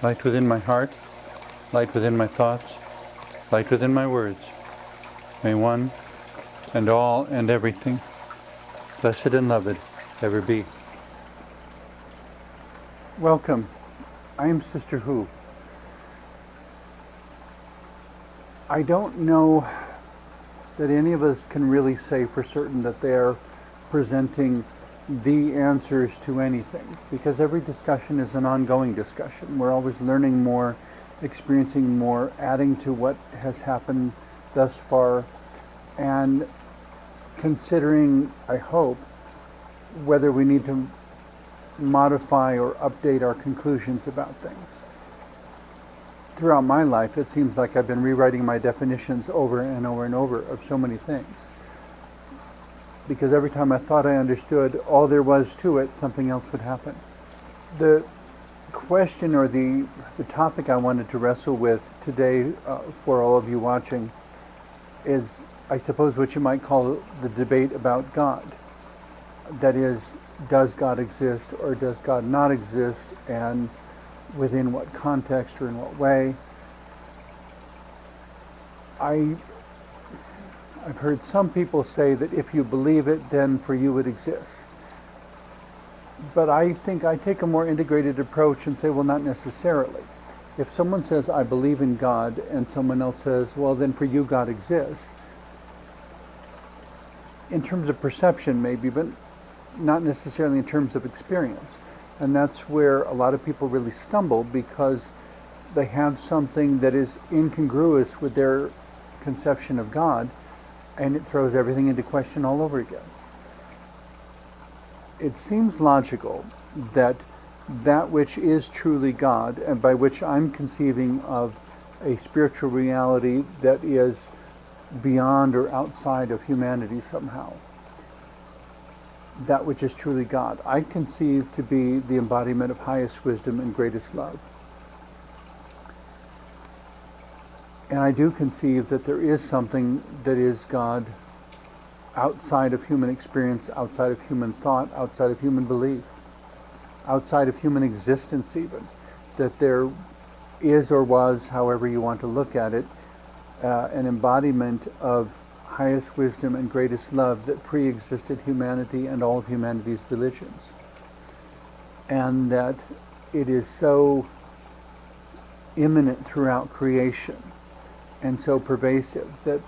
Light within my heart, light within my thoughts, light within my words. May one and all and everything, blessed and loved, ever be. Welcome. I am Sister Who. I don't know that any of us can really say for certain that they're presenting the answers to anything, because every discussion is an ongoing discussion. We're always learning more, experiencing more, adding to what has happened thus far, and considering, I hope, whether we need to modify or update our conclusions about things. Throughout my life, it seems like I've been rewriting my definitions over and over and over of so many things. Because every time I thought I understood all there was to it, something else would happen. The question or the topic I wanted to wrestle with today for all of you watching is, I suppose, what you might call the debate about God. That is, does God exist or does God not exist, and within what context or in what way? I've heard some people say that if you believe it, then for you it exists. But I think I take a more integrated approach and say, well, not necessarily. If someone says, I believe in God, and someone else says, well, then for you God exists, in terms of perception maybe, but not necessarily in terms of experience. And that's where a lot of people really stumble, because they have something that is incongruous with their conception of God, and it throws everything into question all over again. It seems logical that that which is truly God, and by which I'm conceiving of a spiritual reality that is beyond or outside of humanity somehow, that which is truly God, I conceive to be the embodiment of highest wisdom and greatest love. And I do conceive that there is something that is God outside of human experience, outside of human thought, outside of human belief, outside of human existence even. That there is or was, however you want to look at it, an embodiment of highest wisdom and greatest love that pre-existed humanity and all of humanity's religions. And that it is so immanent throughout creation and so pervasive that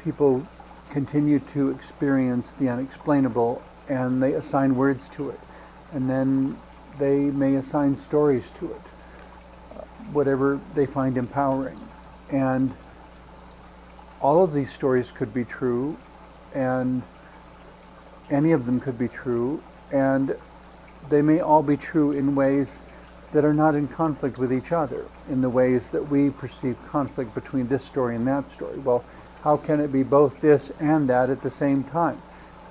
people continue to experience the unexplainable, and they assign words to it, and then they may assign stories to it, whatever they find empowering. And all of these stories could be true, and any of them could be true, and they may all be true in ways that are not in conflict with each other, in the ways that we perceive conflict between this story and that story. Well, how can it be both this and that at the same time?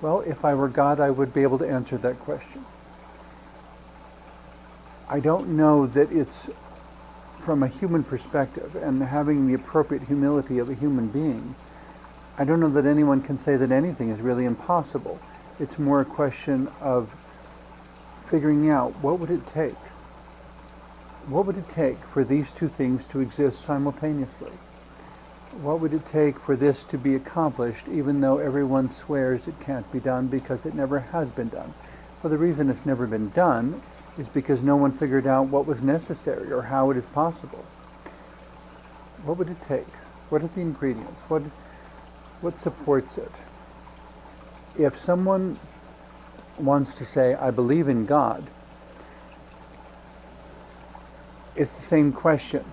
Well, if I were God, I would be able to answer that question. I don't know that it's from a human perspective, and having the appropriate humility of a human being, I don't know that anyone can say that anything is really impossible. It's more a question of figuring out, what would it take? What would it take for these two things to exist simultaneously? What would it take for this to be accomplished, even though everyone swears it can't be done because it never has been done? Well, the reason it's never been done is because no one figured out what was necessary or how it is possible. What would it take? What are the ingredients? What supports it? If someone wants to say, I believe in God, it's the same question.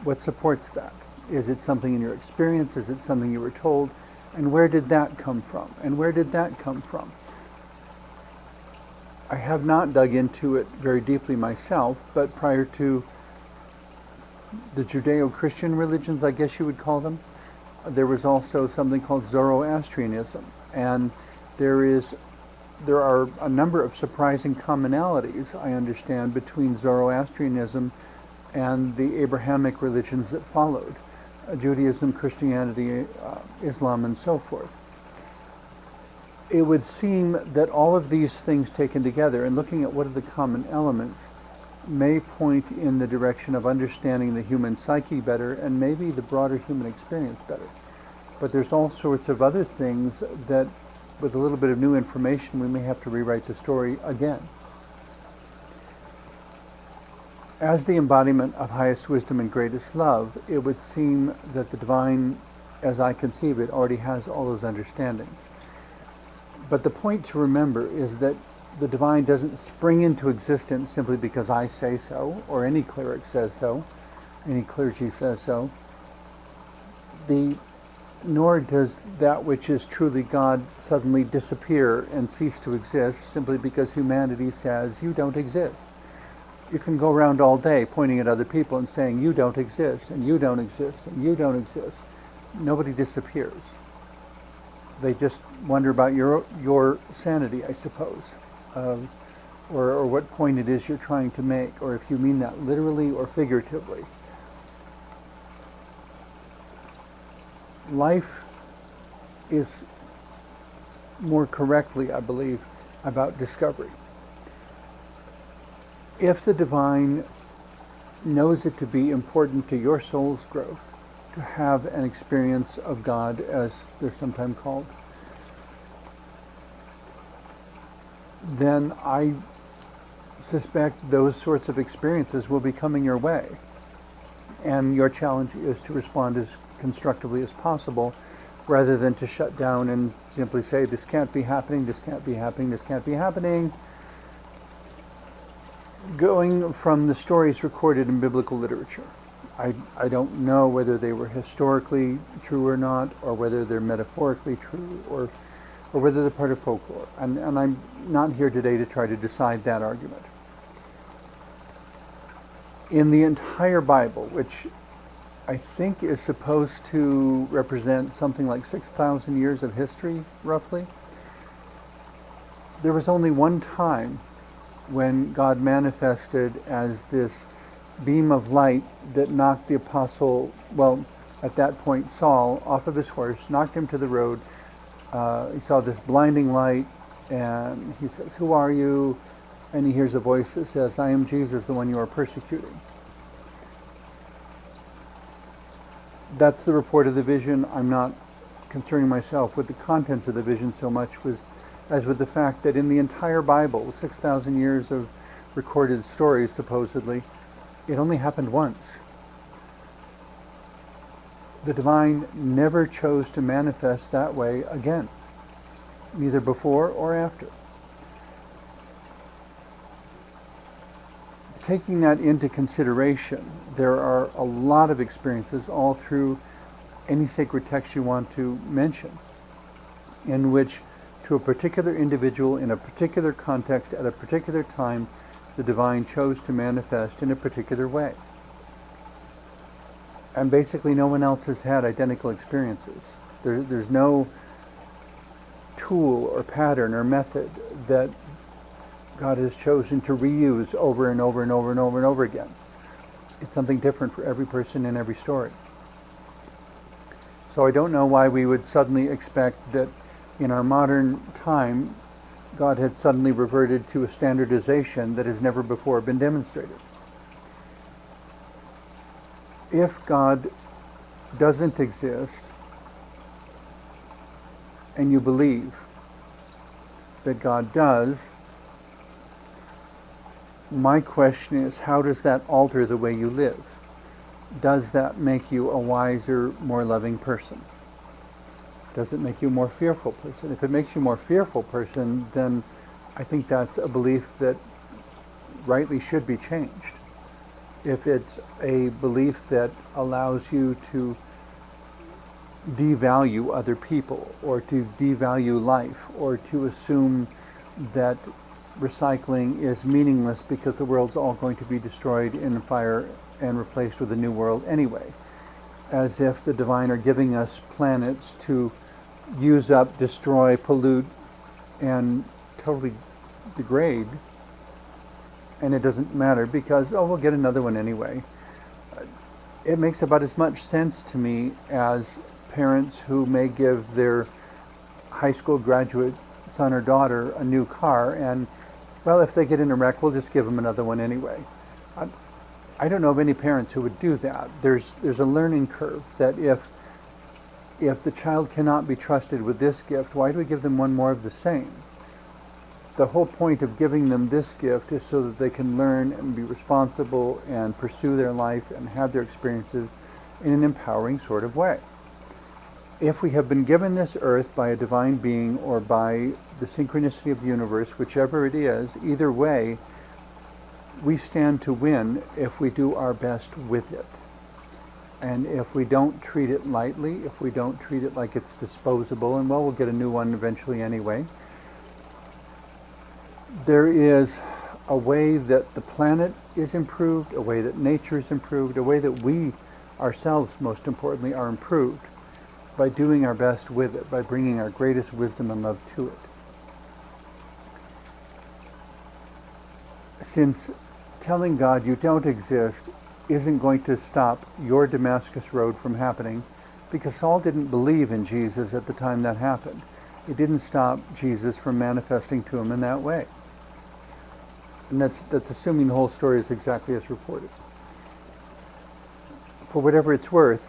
What supports that? Is it something in your experience? Is it something you were told? And where did that come from? And where did that come from? I have not dug into it very deeply myself, but prior to the Judeo-Christian religions, I guess you would call them, there was also something called Zoroastrianism. And there are a number of surprising commonalities, I understand, between Zoroastrianism and the Abrahamic religions that followed, Judaism, Christianity, Islam, and so forth. It would seem that all of these things taken together and looking at what are the common elements may point in the direction of understanding the human psyche better and maybe the broader human experience better. But there's all sorts of other things that, with a little bit of new information, we may have to rewrite the story again. As the embodiment of highest wisdom and greatest love, it would seem that the divine, as I conceive it, already has all those understandings. But the point to remember is that the divine doesn't spring into existence simply because I say so, or any cleric says so, any clergy says so. Nor does that which is truly God suddenly disappear and cease to exist simply because humanity says you don't exist. You can go around all day pointing at other people and saying you don't exist, and you don't exist, and you don't exist. Nobody disappears. They just wonder about your sanity, I suppose, or what point it is you're trying to make, or if you mean that literally or figuratively. Life is more correctly, I believe, about discovery. If the divine knows it to be important to your soul's growth to have an experience of God, as they're sometimes called, then I suspect those sorts of experiences will be coming your way. And your challenge is to respond as constructively as possible, rather than to shut down and simply say, this can't be happening, this can't be happening, this can't be happening. Going from the stories recorded in biblical literature, I don't know whether they were historically true or not, or whether they're metaphorically true, or whether they're part of folklore. And I'm not here today to try to decide that argument. In the entire Bible, which I think is supposed to represent something like 6,000 years of history, roughly, there was only one time when God manifested as this beam of light that knocked the apostle, well, at that point Saul, off of his horse, knocked him to the road. He saw this blinding light, and he says, "Who are you?" And he hears a voice that says, "I am Jesus, the one you are persecuting." That's the report of the vision. I'm not concerning myself with the contents of the vision so much as with the fact that in the entire Bible, 6,000 years of recorded stories, supposedly, it only happened once. The divine never chose to manifest that way again, neither before or after. Taking that into consideration, there are a lot of experiences all through any sacred text you want to mention, in which to a particular individual in a particular context at a particular time, the divine chose to manifest in a particular way. And basically no one else has had identical experiences. There's no tool or pattern or method that God has chosen to reuse over and over and over and over and over again. It's something different for every person in every story. So I don't know why we would suddenly expect that in our modern time, God had suddenly reverted to a standardization that has never before been demonstrated. if God doesn't exist and you believe that God does, my question is, how does that alter the way you live? Does that make you a wiser, more loving person? Does it make you a more fearful person? If it makes you a more fearful person, then I think that's a belief that rightly should be changed. If it's a belief that allows you to devalue other people, or to devalue life, or to assume that recycling is meaningless because the world's all going to be destroyed in fire and replaced with a new world anyway, as if the divine are giving us planets to use up, destroy, pollute, and totally degrade, and it doesn't matter because, oh, we'll get another one anyway. It makes about as much sense to me as parents who may give their high school graduate son or daughter a new car, and, well, if they get in a wreck, we'll just give them another one anyway. I don't know of any parents who would do that. There's a learning curve that if the child cannot be trusted with this gift, why do we give them one more of the same? The whole point of giving them this gift is so that they can learn and be responsible and pursue their life and have their experiences in an empowering sort of way. If we have been given this earth by a divine being or by the synchronicity of the universe, whichever it is, either way, we stand to win if we do our best with it. And if we don't treat it lightly, if we don't treat it like it's disposable, and well, we'll get a new one eventually anyway, there is a way that the planet is improved, a way that nature is improved, a way that we ourselves, most importantly, are improved by doing our best with it, by bringing our greatest wisdom and love to it. Since telling God you don't exist isn't going to stop your Damascus Road from happening, because Saul didn't believe in Jesus at the time that happened. It didn't stop Jesus from manifesting to him in that way. And that's assuming the whole story is exactly as reported. For whatever it's worth,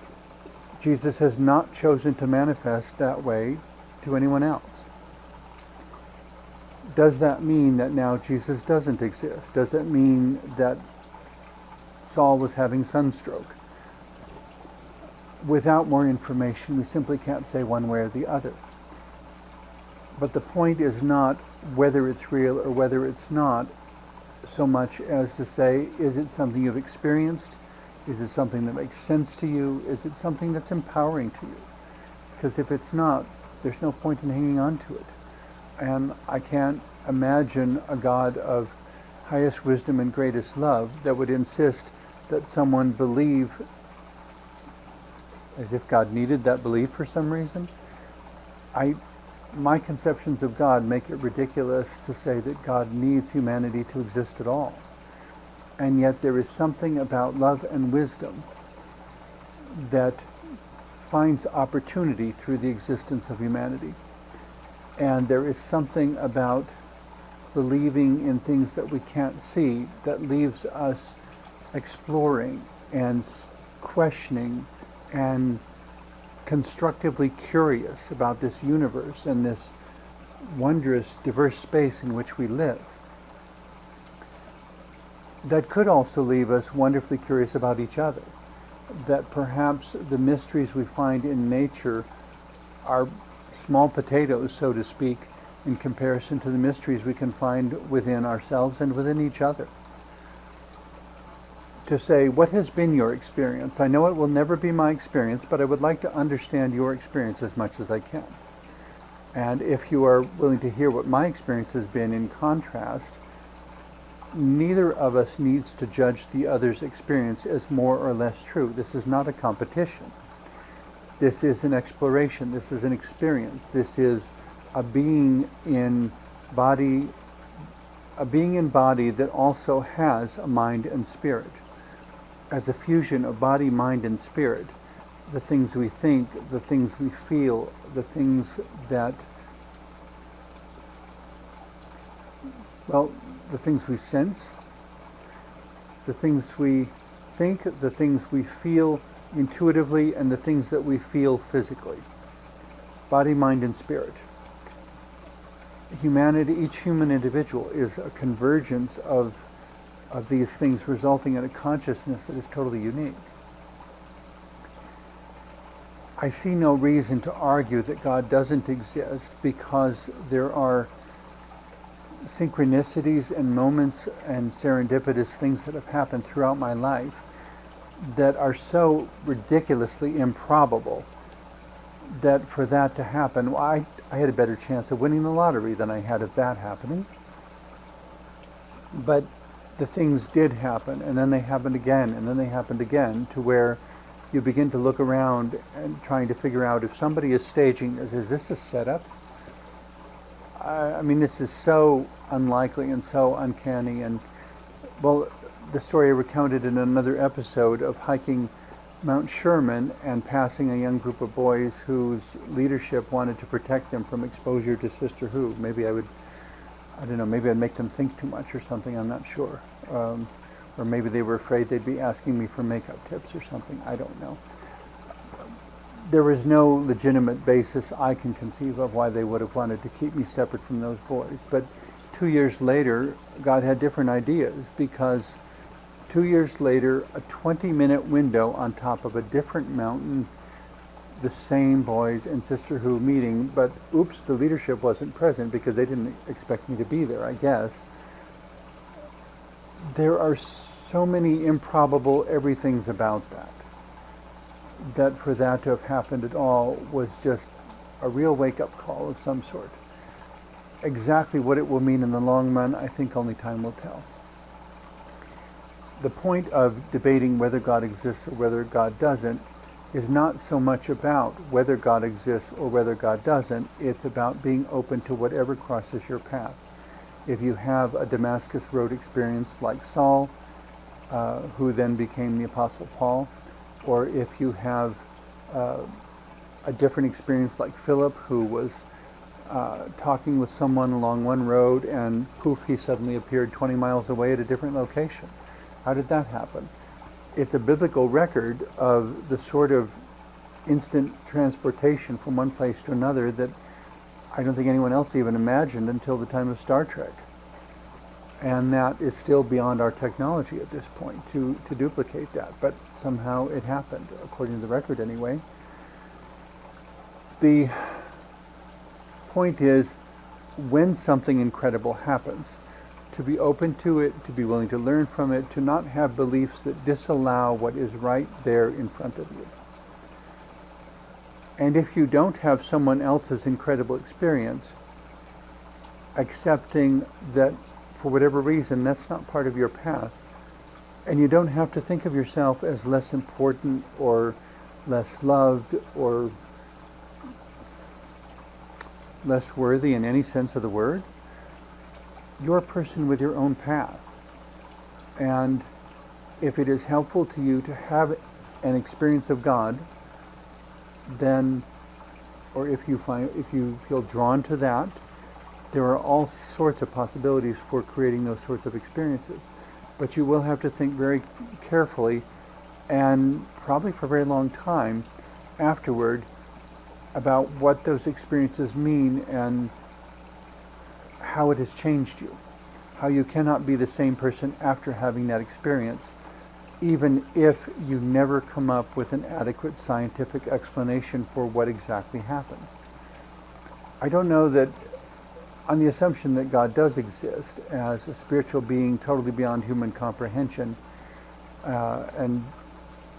Jesus has not chosen to manifest that way to anyone else. Does that mean that now Jesus doesn't exist? Does it mean that Saul was having sunstroke? Without more information, we simply can't say one way or the other. But the point is not whether it's real or whether it's not, so much as to say, is it something you've experienced? Is it something that makes sense to you? Is it something that's empowering to you? Because if it's not, there's no point in hanging on to it. And I can't imagine a God of highest wisdom and greatest love that would insist that someone believe as if God needed that belief for some reason. My conceptions of God make it ridiculous to say that God needs humanity to exist at all. And yet there is something about love and wisdom that finds opportunity through the existence of humanity. And there is something about believing in things that we can't see that leaves us exploring and questioning and constructively curious about this universe and this wondrous, diverse space in which we live. That could also leave us wonderfully curious about each other. That perhaps the mysteries we find in nature are small potatoes, so to speak, in comparison to the mysteries we can find within ourselves and within each other. To say, what has been your experience? I know it will never be my experience, but I would like to understand your experience as much as I can. And if you are willing to hear what my experience has been in contrast, neither of us needs to judge the other's experience as more or less true. This is not a competition. This is an exploration. This is an experience. This is a being in body that also has a mind and spirit. As a fusion of body, mind, and spirit, the things we think, the things we feel, the things that, well, the things we sense, the things we think, the things we feel intuitively, and the things that we feel physically. Body, mind, and spirit. Humanity, each human individual is a convergence of these things, resulting in a consciousness that is totally unique. I see no reason to argue that God doesn't exist, because there are synchronicities and moments and serendipitous things that have happened throughout my life that are so ridiculously improbable that for that to happen, I had a better chance of winning the lottery than I had of that happening. But the things did happen, and then they happened again, and then they happened again, to where you begin to look around and trying to figure out if somebody is staging this. Is this a setup? I mean, this is so unlikely and so uncanny. And, well, the story I recounted in another episode of hiking Mount Sherman and passing a young group of boys whose leadership wanted to protect them from exposure to Sister Who. Maybe I don't know, maybe I'd make them think too much or something, I'm not sure. Or maybe they were afraid they'd be asking me for makeup tips or something, I don't know. There was no legitimate basis I can conceive of why they would have wanted to keep me separate from those boys. But 2 years later, God had different ideas, because 2 years later, a 20-minute window on top of a different mountain, the same boys and Sister Who meeting, but oops, the leadership wasn't present because they didn't expect me to be there, I guess. There are so many improbable everythings about that for that to have happened at all was just a real wake-up call of some sort. Exactly what it will mean in the long run, I think only time will tell. The point of debating whether God exists or whether God doesn't is not so much about whether God exists or whether God doesn't. It's about being open to whatever crosses your path. If you have a Damascus Road experience like Saul, who then became the Apostle Paul, or if you have a different experience like Philip, who was talking with someone along one road and poof, he suddenly appeared 20 miles away at a different location. How did that happen? It's a biblical record of the sort of instant transportation from one place to another that I don't think anyone else even imagined until the time of Star Trek. And that is still beyond our technology at this point to duplicate that. But somehow it happened, according to the record anyway. The point is, when something incredible happens, to be open to it, to be willing to learn from it, to not have beliefs that disallow what is right there in front of you. And if you don't have someone else's incredible experience, accepting that for whatever reason that's not part of your path, and you don't have to think of yourself as less important or less loved or less worthy in any sense of the word. You're a person with your own path. And if it is helpful to you to have an experience of God, then, or if you feel drawn to that, there are all sorts of possibilities for creating those sorts of experiences. But you will have to think very carefully, and probably for a very long time afterward, about what those experiences mean and how it has changed you. How you cannot be the same person after having that experience, even if you never come up with an adequate scientific explanation for what exactly happened. I don't know that, on the assumption that God does exist as a spiritual being totally beyond human comprehension, and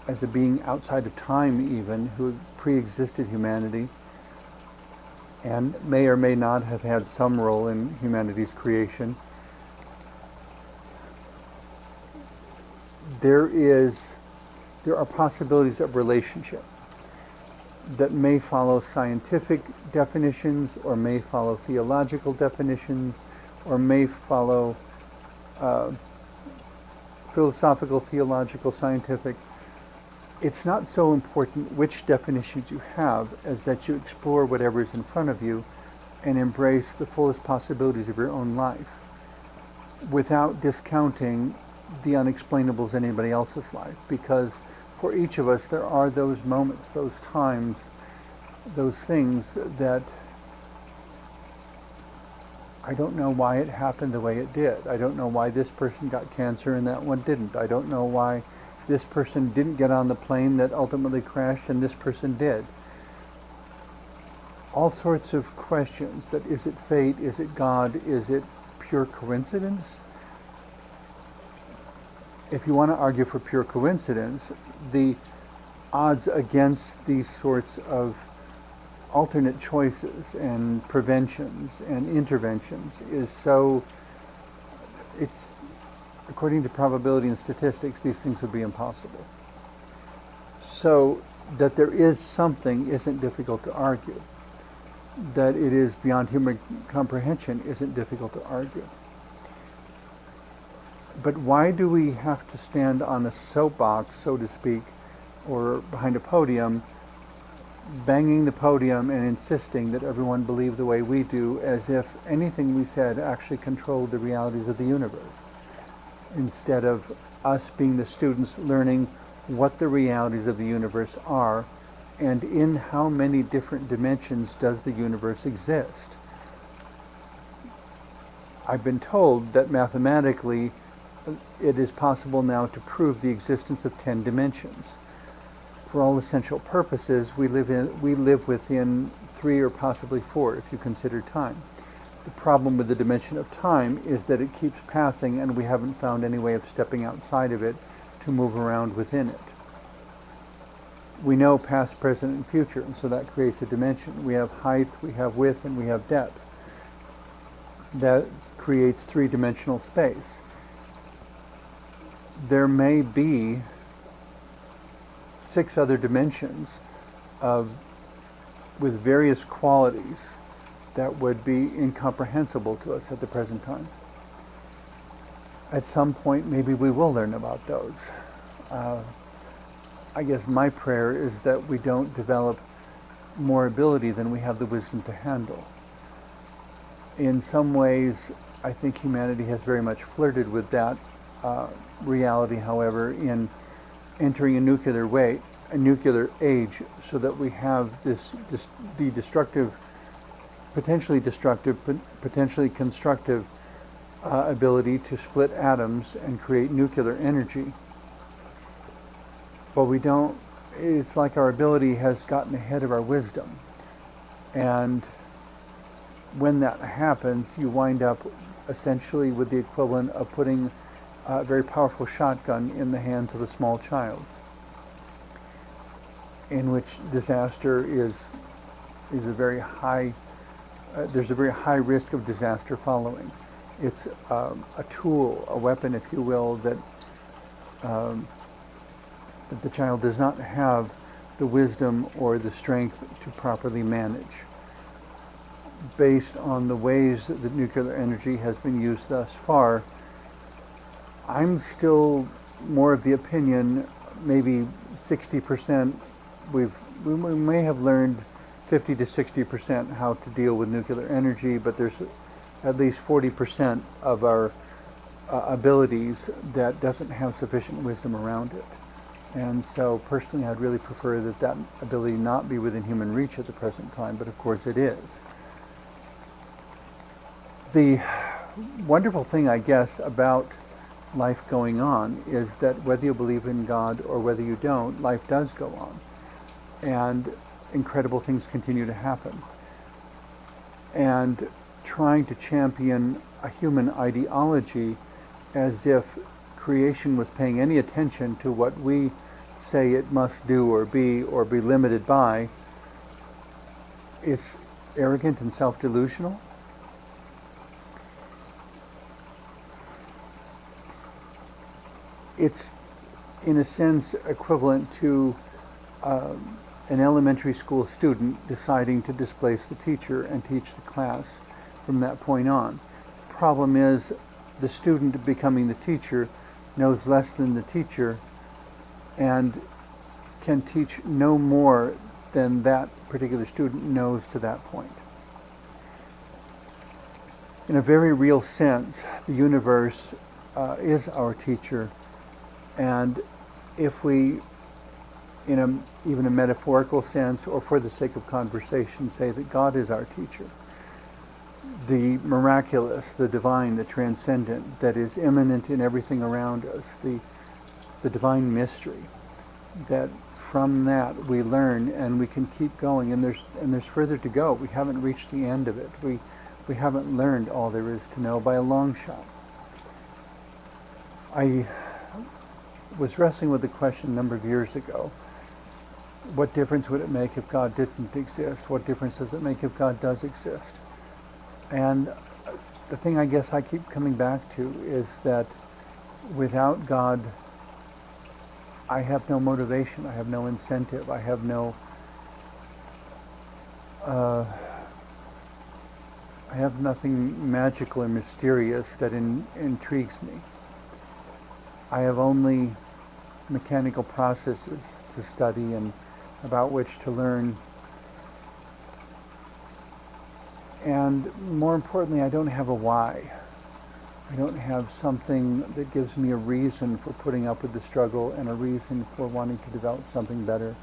as a being outside of time even, who pre-existed humanity, and may or may not have had some role in humanity's creation, there are possibilities of relationship that may follow scientific definitions, or may follow theological definitions, or may follow philosophical, theological, scientific. It's not so important which definitions you have as that you explore whatever is in front of you and embrace the fullest possibilities of your own life without discounting the unexplainables in anybody else's life, because for each of us there are those moments, those times, those things that I don't know why it happened the way it did. I don't know why this person got cancer and that one didn't. I don't know why this person didn't get on the plane that ultimately crashed and this person did. All sorts of questions that is it fate, is it God, is it pure coincidence? If you want to argue for pure coincidence, the odds against these sorts of alternate choices and preventions and interventions is so, it's, according to probability and statistics, these things would be impossible. So that there is something isn't difficult to argue. That it is beyond human comprehension isn't difficult to argue. But why do we have to stand on a soapbox, so to speak, or behind a podium, banging the podium and insisting that everyone believe the way we do, as if anything we said actually controlled the realities of the universe, instead of us being the students learning what the realities of the universe are, and in how many different dimensions does the universe exist. I've been told that mathematically it is possible now to prove the existence of 10 dimensions. For all essential purposes, we live within 3 or possibly 4 if you consider time. The problem with the dimension of time is that it keeps passing and we haven't found any way of stepping outside of it to move around within it. We know past, present, and future, and so that creates a dimension. We have height, we have width, and we have depth. That creates 3-dimensional space. There may be 6 other dimensions with various qualities that would be incomprehensible to us at the present time. At some point, maybe we will learn about those. I guess my prayer is that we don't develop more ability than we have the wisdom to handle. In some ways, I think humanity has very much flirted with that reality, however, in entering a nuclear age, so that we have the potentially destructive, potentially constructive ability to split atoms and create nuclear energy. But we don't, it's like our ability has gotten ahead of our wisdom. And when that happens, you wind up essentially with the equivalent of putting a very powerful shotgun in the hands of a small child, in which disaster is a very high, there's a very high risk of disaster following. It's a tool, a weapon, if you will, that the child does not have the wisdom or the strength to properly manage, based on the ways that nuclear energy has been used thus far. I'm still more of the opinion, maybe 60%, we may have learned 50 to 60% how to deal with nuclear energy, but there's at least 40% of our abilities that doesn't have sufficient wisdom around it. And so personally, I'd really prefer that ability not be within human reach at the present time, but of course it is. The wonderful thing, I guess, about life going on is that whether you believe in God or whether you don't, life does go on. And incredible things continue to happen. And trying to champion a human ideology as if creation was paying any attention to what we say it must do or be limited by is arrogant and self-delusional. It's, in a sense, equivalent to an elementary school student deciding to displace the teacher and teach the class from that point on. The problem is the student becoming the teacher knows less than the teacher and can teach no more than that particular student knows to that point. In a very real sense, the universe is our teacher. And if we, in even a metaphorical sense, or for the sake of conversation, say that God is our teacher, the miraculous, the divine, the transcendent, that is immanent in everything around us, the divine mystery, that from that we learn and we can keep going, and there's further to go. We haven't reached the end of it. We haven't learned all there is to know by a long shot. I was wrestling with the question a number of years ago: what difference would it make if God didn't exist? What difference does it make if God does exist? And the thing I guess I keep coming back to is that without God, I have no motivation, I have no incentive, I have no, I have nothing magical or mysterious that intrigues me. I have only mechanical processes to study and about which to learn. And more importantly, I don't have a why. I don't have something that gives me a reason for putting up with the struggle, and a reason for wanting to develop something better,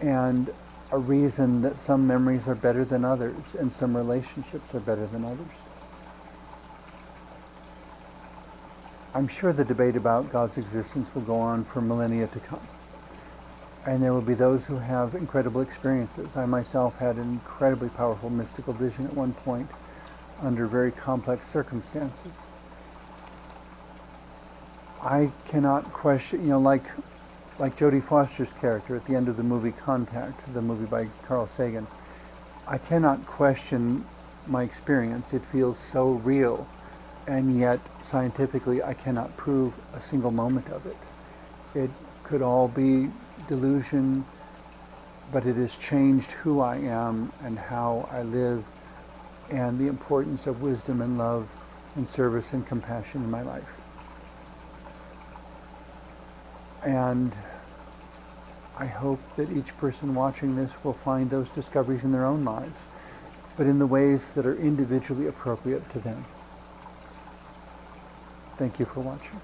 and a reason that some memories are better than others and some relationships are better than others. I'm sure the debate about God's existence will go on for millennia to come. And there will be those who have incredible experiences. I myself had an incredibly powerful mystical vision at one point under very complex circumstances. I cannot question, like Jodie Foster's character at the end of the movie Contact, the movie by Carl Sagan. I cannot question my experience. It feels so real, and yet scientifically I cannot prove a single moment of it. It could all be delusion, but it has changed who I am and how I live, and the importance of wisdom and love and service and compassion in my life. And I hope that each person watching this will find those discoveries in their own lives, but in the ways that are individually appropriate to them. Thank you for watching.